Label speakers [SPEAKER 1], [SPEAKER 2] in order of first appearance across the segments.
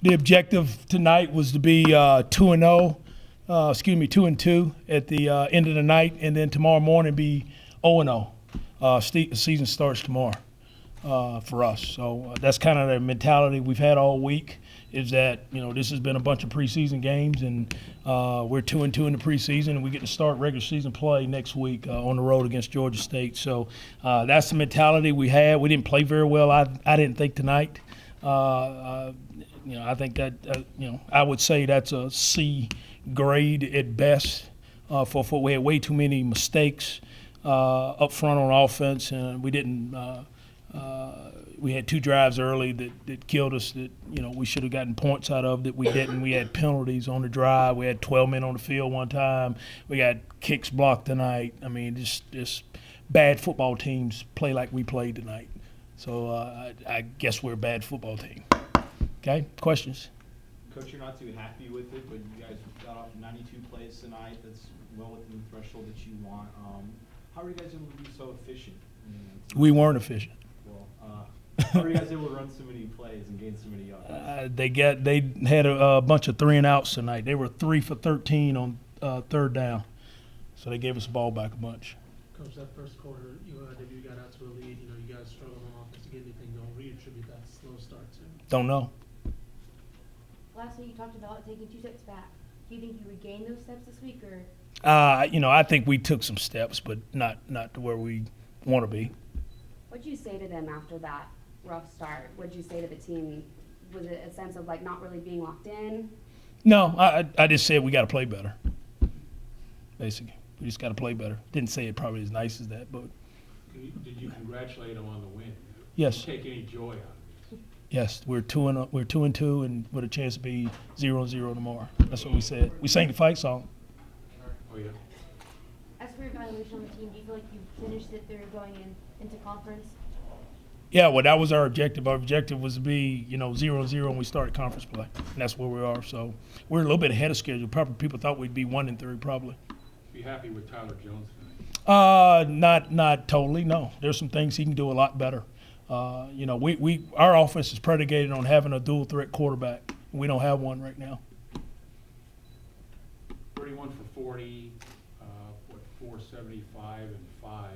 [SPEAKER 1] The objective tonight was to be 2-2 at the end of the night, and then tomorrow morning be 0-0. Season starts tomorrow for us. So that's kind of the mentality we've had all week, is that, this has been a bunch of preseason games, and we're 2-2 in the preseason, and we get to start regular season play next week on the road against Georgia State. So that's the mentality we had. We didn't play very well, I didn't think, tonight. I think that, I would say that's a C grade at best. For we had way too many mistakes up front on offense, and we didn't. We had 2 drives early that killed us that, we should have gotten points out of that we didn't. We had penalties on the drive. We had 12 men on the field one time. We got kicks blocked tonight. I mean, just bad football teams play like we played tonight. So I guess we're a bad football team. Okay, questions?
[SPEAKER 2] Coach, you're not too happy with it, but you guys got off 92 plays tonight. That's well within the threshold that you want. How are you guys able to be so efficient?
[SPEAKER 1] We weren't efficient.
[SPEAKER 2] Well, how are you guys able to run so many plays and gain so many yards?
[SPEAKER 1] They had a bunch of 3 and outs tonight. They were 3 for 13 on third down, so they gave us the ball back a bunch.
[SPEAKER 3] Coach, that first quarter, UIW got out to a lead. You guys struggled on offense to get anything going. What do you attribute that slow start to?
[SPEAKER 1] Don't know.
[SPEAKER 4] Last week you talked about taking 2 steps back. Do you think you regained those steps this week, or?
[SPEAKER 1] I think we took some steps, but not to where we want to be.
[SPEAKER 5] What'd you say to them after that rough start? What'd you say to the team? Was it a sense of not really being locked in?
[SPEAKER 1] No, I just said we got to play better. Basically, we just got to play better. Didn't say it probably as nice as that, but.
[SPEAKER 6] Did you congratulate them on the win?
[SPEAKER 1] Yes.
[SPEAKER 6] Take any joy out of it?
[SPEAKER 1] Yes, we're 2-2, and with a chance to be 0-0 tomorrow. That's what we said. We sang the fight song.
[SPEAKER 6] Oh yeah.
[SPEAKER 4] As for your evaluation on the team, do you feel like you finished it through going into conference?
[SPEAKER 1] Yeah, well, that was our objective. Our objective was to be, 0-0 when we started conference play, and that's where we are. So we're a little bit ahead of schedule. Probably people thought we'd be 1-3, probably.
[SPEAKER 6] Be happy with Tyler Jones tonight?
[SPEAKER 1] Not totally. No, there's some things he can do a lot better. Our offense is predicated on having a dual threat quarterback. We don't have one right now.
[SPEAKER 6] 31 for 40, 475 and 5.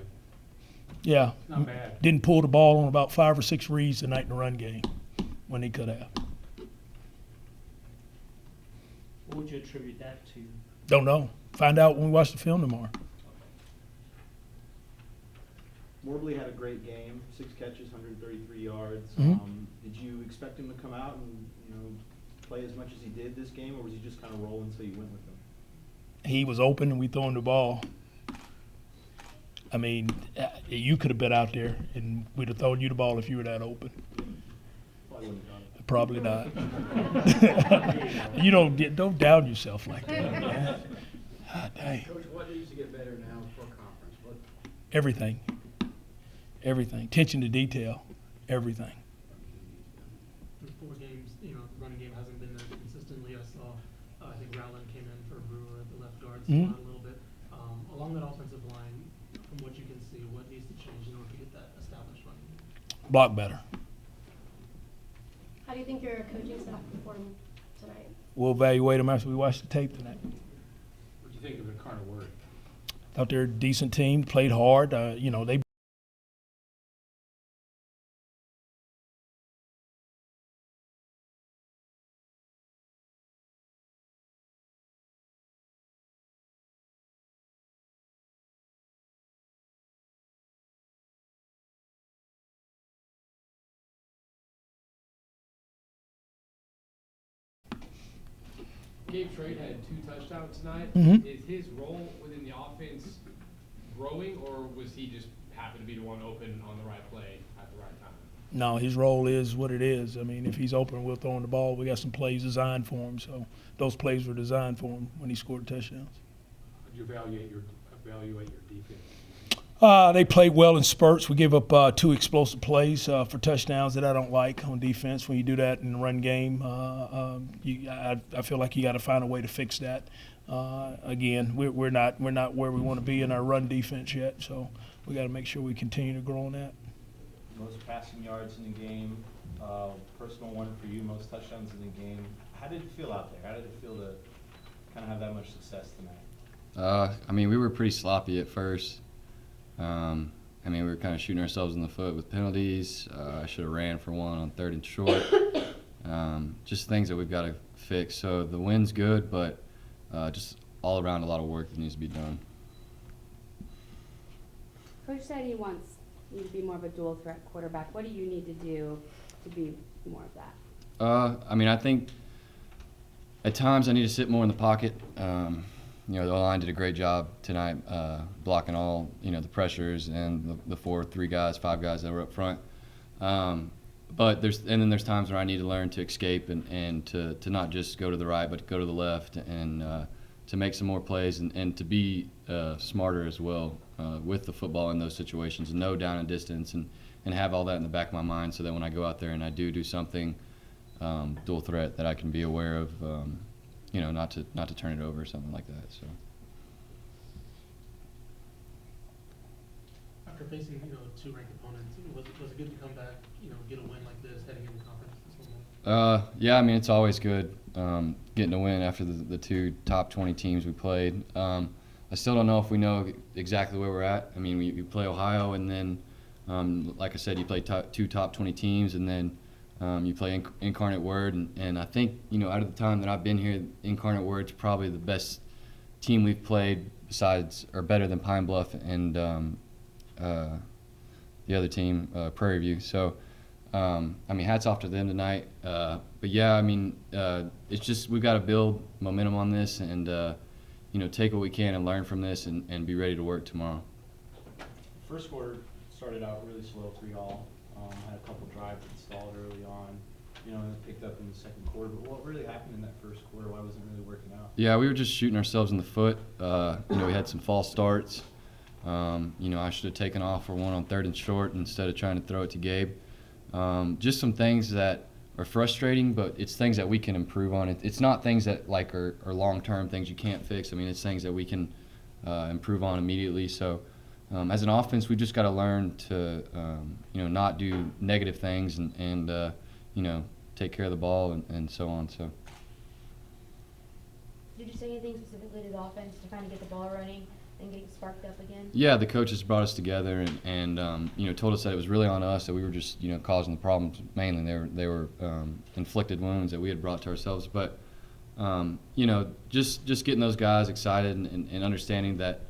[SPEAKER 1] Yeah.
[SPEAKER 6] Not bad.
[SPEAKER 1] Didn't pull the ball on about 5 or 6 reads tonight in the run game when he could have.
[SPEAKER 3] What would you attribute that to?
[SPEAKER 1] Don't know. Find out when we watch the film tomorrow.
[SPEAKER 2] Mobley had a great game, 6 catches, 133 yards.
[SPEAKER 1] Mm-hmm.
[SPEAKER 2] Did you expect him to come out and play as much as he did this game, or was he just kind of rolling so you went with him?
[SPEAKER 1] He was open and we threw him the ball. I mean, you could have been out there and we'd have thrown you the ball if you were that open.
[SPEAKER 2] Probably wouldn't have done it.
[SPEAKER 1] Probably not. You don't down yourself like that, man. God dang.
[SPEAKER 7] Coach, what needs to get better now for conference?
[SPEAKER 1] Everything. Attention to detail. Everything.
[SPEAKER 3] For 4 games, the running game hasn't been there consistently. I saw, I think Rowland came in for Brewer at the left guard spot a little bit. Along that offensive line, from what you can see, what needs to change in order to get that established running game?
[SPEAKER 1] Block better.
[SPEAKER 4] How do you think your coaching staff performed tonight?
[SPEAKER 1] We'll evaluate them after we watch the tape tonight.
[SPEAKER 6] What do you think of Incarnate Word?
[SPEAKER 1] Thought they're a decent team, played hard. They
[SPEAKER 8] Gabe Trade had 2 touchdowns tonight.
[SPEAKER 1] Mhm.
[SPEAKER 8] Is his role within the offense growing, or was he just happened to be the one open on the right play at the right time?
[SPEAKER 1] No, his role is what it is. I mean, if he's open, we'll throw him the ball. We got some plays designed for him, so those plays were designed for him when he scored touchdowns.
[SPEAKER 6] How did you evaluate your defense?
[SPEAKER 1] They played well in spurts. We gave up 2 explosive plays for touchdowns that I don't like on defense. When you do that in the run game, I feel like you got to find a way to fix that. Again, we're not where we want to be in our run defense yet, so we got to make sure we continue to grow on that.
[SPEAKER 2] most passing yards in the game, personal one for you, most touchdowns in the game. How did it feel out there? How did it feel to kind of have that much success tonight?
[SPEAKER 9] I mean, we were pretty sloppy at first. I mean, we were kind of shooting ourselves in the foot with penalties. I should have ran for one on 3rd and short. Just things that we've got to fix. So the win's good, but just all around a lot of work that needs to be done.
[SPEAKER 5] Coach said he wants you to be more of a dual threat quarterback. What do you need to do to be more of that?
[SPEAKER 9] I mean, I think at times I need to sit more in the pocket. You know, the O-line did a great job tonight blocking all, you know, the pressures and the 4, 3 guys, 5 guys that were up front. But then there's times where I need to learn to escape and to not just go to the right, but to go to the left and to make some more plays and to be smarter as well with the football in those situations and know down and distance and have all that in the back of my mind so that when I go out there and I do something dual threat that I can be aware of, you know, not to turn it over or something like that. So.
[SPEAKER 3] After facing, you know, 2 ranked opponents, was it good to come back, you know, get a win like this heading into conference this one?
[SPEAKER 9] Yeah, I mean, it's always good getting a win after the 2 top 20 teams we played. I still don't know if we know exactly where we're at. I mean, we play Ohio, and then, like I said, you play 2 top 20 teams, and then you play Incarnate Word. And I think, you know, out of the time that I've been here, Incarnate Word's probably the best team we've played besides, or better than Pine Bluff and the other team, Prairie View. So, I mean, hats off to them tonight. But yeah, I mean, it's just we've got to build momentum on this and, you know, take what we can and learn from this and be ready to work tomorrow.
[SPEAKER 2] First quarter started out really slow, 3-all. Had a couple drives that stalled early on, you know, and it picked up in the second quarter. But what really happened in that first quarter? Why wasn't it really working out?
[SPEAKER 9] Yeah, we were just shooting ourselves in the foot. You know, we had some false starts. You know, I should have taken off for one on 3rd and short instead of trying to throw it to Gabe. Just some things that are frustrating, but it's things that we can improve on. It's not things that like are long-term things you can't fix. I mean, it's things that we can improve on immediately. So as an offense, we just got to learn to, you know, not do negative things and you know, take care of the ball and so on. So.
[SPEAKER 4] Did you say anything specifically to the offense to kind of get the ball running and getting sparked up again?
[SPEAKER 9] Yeah, the coaches brought us together and you know, told us that it was really on us, that we were just, you know, causing the problems mainly. They were inflicted wounds that we had brought to ourselves. But you know, just getting those guys excited and understanding that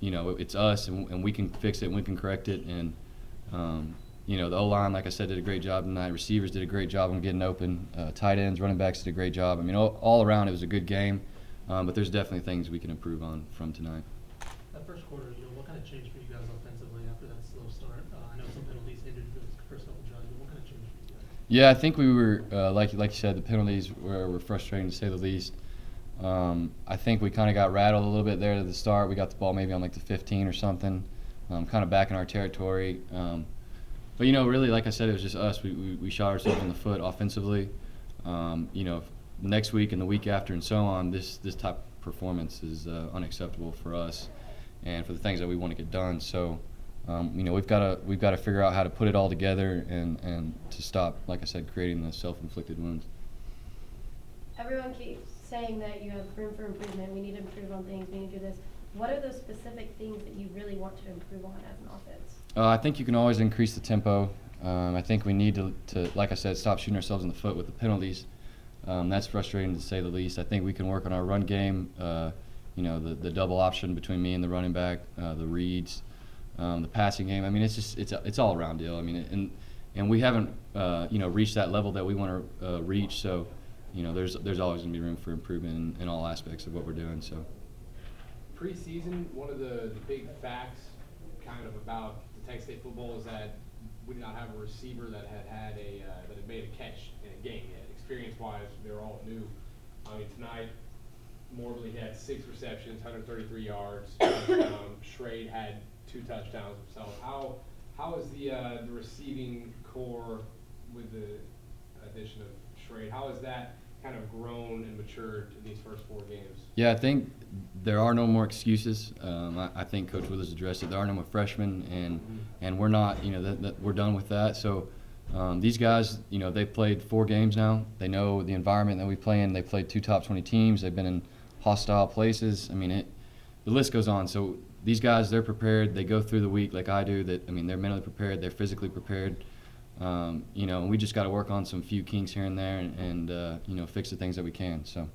[SPEAKER 9] you know, it's us and we can fix it and we can correct it. And you know, the O-line, like I said, did a great job tonight. Receivers did a great job on getting open. Tight ends, running backs did a great job. I mean, all around it was a good game. But there's definitely things we can improve on from tonight.
[SPEAKER 3] That first quarter, you know, what kind of changed for you guys offensively after that slow start? I know some penalties hindered the first couple drives, but what kind of changed for you guys?
[SPEAKER 9] Yeah, I think we were, like you said, the penalties were frustrating to say the least. I think we kind of got rattled a little bit there at the start. We got the ball maybe on like the 15 or something, kind of back in our territory. But, you know, really, like I said, it was just us. We shot ourselves in the foot offensively. You know, next week and the week after and so on, this type of performance is unacceptable for us and for the things that we want to get done. So, you know, we've got to figure out how to put it all together and to stop, like I said, creating the self-inflicted wounds.
[SPEAKER 4] Everyone keeps saying that you have room for improvement. We need to improve on things. We need to do this. What are those specific things that you really want to improve on as an offense?
[SPEAKER 9] I think you can always increase the tempo. I think we need to, like I said, stop shooting ourselves in the foot with the penalties. That's frustrating to say the least. I think we can work on our run game, you know, the double option between me and the running back, the reads, the passing game. I mean, it's all around deal. I mean, and we haven't, you know, reached that level that we want to reach. So, you know, there's always going to be room for improvement in all aspects of what we're doing. So.
[SPEAKER 8] Preseason, one of the big facts kind of about the Texas State football is that we did not have a receiver that had made a catch in a game yet. Experience-wise, they're all new. I mean, tonight, Mobley had 6 receptions, 133 yards. Schrade had 2 touchdowns himself. How is the receiving core with the addition of Schrade? How is that kind of grown and matured in these first 4 games?
[SPEAKER 9] Yeah, I think there are no more excuses. I think Coach Withers addressed it. There are no more freshmen, and we're not, that we're done with that. So these guys, they've played 4 games now. They know the environment that we play in. They played 2 top 20 teams. They've been in hostile places. I mean, the list goes on. So these guys, they're prepared. They go through the week like I do. They're mentally prepared. They're physically prepared. And we just got to work on some few kinks here and there, and fix the things that we can. So.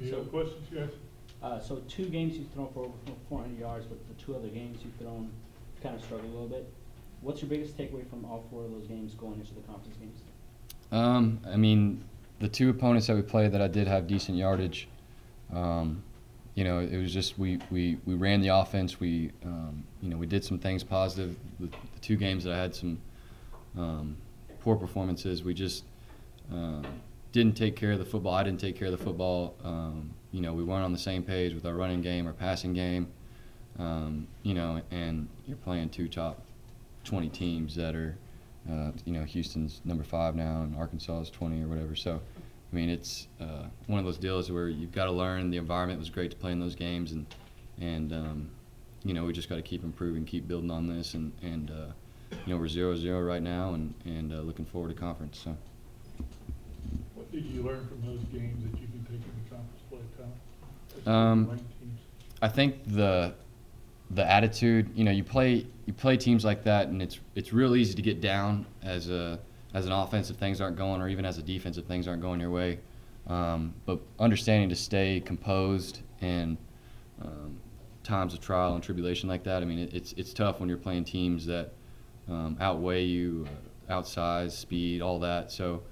[SPEAKER 6] Any other questions, guys?
[SPEAKER 10] So 2 games you've thrown for over 400 yards, but the 2 other games you've thrown, you kind of struggled a little bit. What's your biggest takeaway from all 4 of those games going into the conference games?
[SPEAKER 9] The 2 opponents that we played that I did have decent yardage, it was just we ran the offense. We did some things positive. The 2 games that I had some poor performances, we just didn't take care of the football. I didn't take care of the football. We weren't on the same page with our running game or passing game. And you're playing 2 top 20 teams that are, Houston's number 5 now, and Arkansas is 20 or whatever. So, it's one of those deals where you've got to learn. The environment was great to play in those games, and we just got to keep improving, keep building on this, and we're 0-0 right now, and looking forward to conference. So.
[SPEAKER 6] What did you learn from those games that you can take into conference play, Tom?
[SPEAKER 9] I think the attitude, you play teams like that, and it's real easy to get down as an offense if things aren't going, or even as a defense if things aren't going your way. But understanding to stay composed in times of trial and tribulation like that, it's tough when you're playing teams that outweigh you, outsize, speed, all that. So,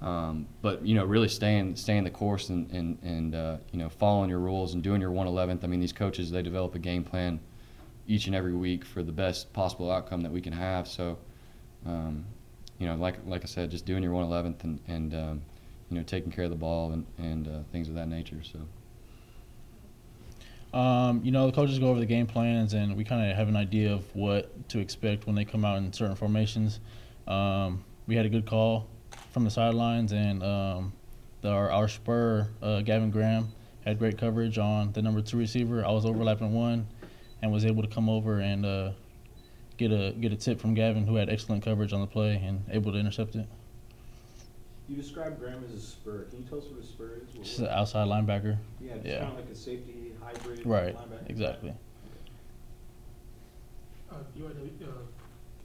[SPEAKER 9] but really staying the course and following your rules and doing your 1/11th. These coaches, they develop a game plan each and every week for the best possible outcome that we can have. So, like I said, just doing your 1/11th and taking care of the ball and things of that nature. So.
[SPEAKER 11] The coaches go over the game plans, and we kind of have an idea of what to expect when they come out in certain formations. We had a good call from the sidelines, and our spur, Gavin Graham, had great coverage on the number 2 receiver. I was overlapping 1 and was able to come over and get a tip from Gavin, who had excellent coverage on the play and able to intercept it.
[SPEAKER 2] You described Graham as a spur. Can you tell us what a spur is?
[SPEAKER 11] Just an outside linebacker.
[SPEAKER 2] Yeah, it's kind of like a safety hybrid
[SPEAKER 11] Right,
[SPEAKER 2] linebacker.
[SPEAKER 11] exactly.
[SPEAKER 3] UIW,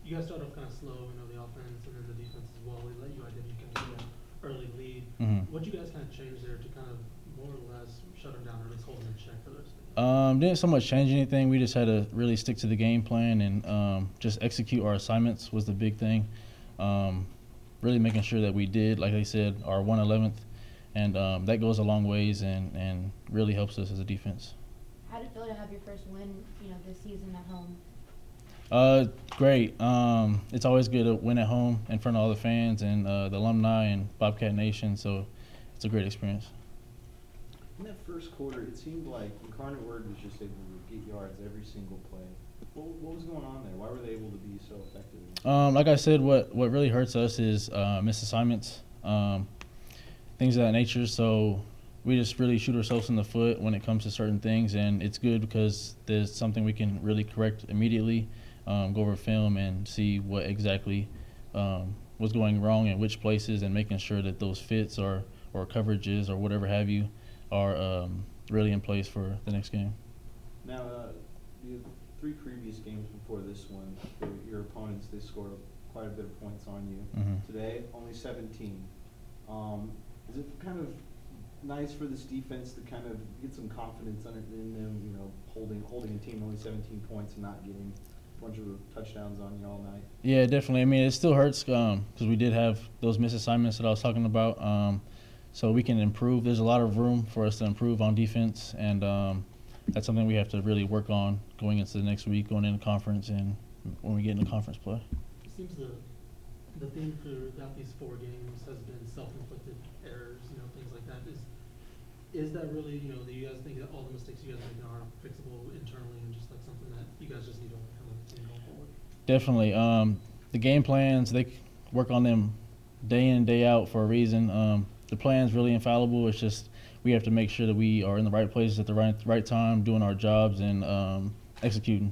[SPEAKER 3] you guys started off kind of slow, the offense and then the defense as well. We let UIW kind of get an early lead.
[SPEAKER 11] Mm-hmm.
[SPEAKER 3] What you guys kind of change there to kind of more or less shut them down, or at least hold them in check for the rest of the game?
[SPEAKER 11] Didn't so much change anything. We just had to really stick to the game plan and just execute our assignments was the big thing. Really making sure that we did, like I said, our 1/11th, and that goes a long ways and really helps us as a defense.
[SPEAKER 4] How did it feel to have your first win, this season at home?
[SPEAKER 11] Great. It's always good to win at home in front of all the fans and the alumni and Bobcat Nation, so it's a great experience.
[SPEAKER 2] In that first quarter, it seemed like Incarnate Word was just able to get yards every single play. What was going on there? Why were they able to be so effective?
[SPEAKER 11] Like I said, what really hurts us is missed assignments, things of that nature. So we just really shoot ourselves in the foot when it comes to certain things, and it's good because there's something we can really correct immediately, go over film and see what exactly was going wrong in which places, and making sure that those fits or coverages or whatever have you are really in place for the next game.
[SPEAKER 2] Now, the 3 previous games before this one, your opponents, they scored quite a bit of points on you.
[SPEAKER 11] Mm-hmm.
[SPEAKER 2] Today, only 17. Is it kind of nice for this defense to kind of get some confidence in them, holding a team only 17 points and not getting a bunch of touchdowns on you all night? Yeah,
[SPEAKER 11] definitely. It still hurts because we did have those missed assignments that I was talking about. So we can improve. There's a lot of room for us to improve on defense, and that's something we have to really work on going into the next week, going into conference, and when we get into conference play.
[SPEAKER 3] It seems the theme throughout these 4 games has been self-inflicted errors, things like that. Is that really, do you guys think that all the mistakes you guys make are fixable internally and just like something that you guys just need to overcome as a team going forward?
[SPEAKER 11] Definitely. The game plans, they work on them day in, day out for a reason. The plan's really infallible. It's just we have to make sure that we are in the right places at the right time, doing our jobs and executing.